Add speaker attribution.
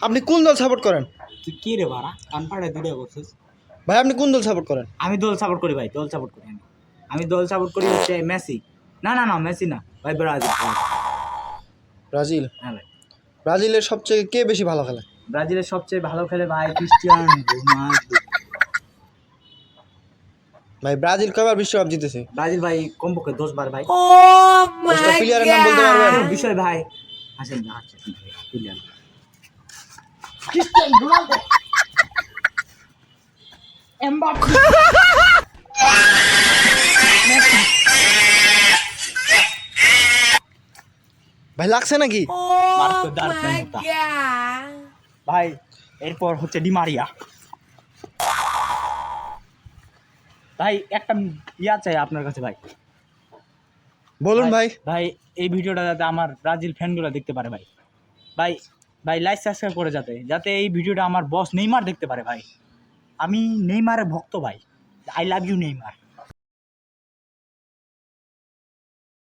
Speaker 1: আপনি কোন দল সাপোর্ট করেন?
Speaker 2: তুই কি রে বাড়া কান ফাটায় দুটো করছিস?
Speaker 1: ভাই আপনি কোন দল সাপোর্ট করেন?
Speaker 2: আমি দল সাপোর্ট করি ভাই, দল সাপোর্ট করি আমি দল সাপোর্ট করি হচ্ছে মেসি। না না না মেসি না ভাই, ব্রাজিল।
Speaker 1: ব্রাজিল।
Speaker 2: হ্যাঁ ভাই,
Speaker 1: ব্রাজিলের সবচেয়ে কে বেশি ভালো খেলে?
Speaker 2: ব্রাজিলের সবচেয়ে ভালো খেলে ভাই ক্রিস্টিয়ানো রোনালদো।
Speaker 1: ভাই ব্রাজিল কয়বার বিশ্বকাপ জিতেছে?
Speaker 2: ব্রাজিল ভাই কমপক্ষে 10 বার ভাই।
Speaker 1: দশটা প্লেয়ারের নাম বলতে পারবেন?
Speaker 2: বিষয় ভাই আসেন না, আচ্ছা ক্রিস্টিয়ানো রোনালদো, এমবাপ্পে,
Speaker 1: ভাই লাগছে নাকি?
Speaker 2: মার্কো দারপেন্তা ভাই। এরপর হচ্ছে ডিমারিয়া ভাই। একটা ইয়া চাই আপনার কাছে ভাই।
Speaker 1: বলুন ভাই।
Speaker 2: ভাই এই ভিডিওটা যাতে আমার ব্রাজিল ফ্যানগুলো দেখতে পারে ভাই। ভাই ভাই লাইক সাবস্ক্রাইব করে যাতে এই ভিডিওটা আমার বস নেইমার দেখতে পারে ভাই। আমি নেইমারের ভক্ত ভাই। I love you Neymar.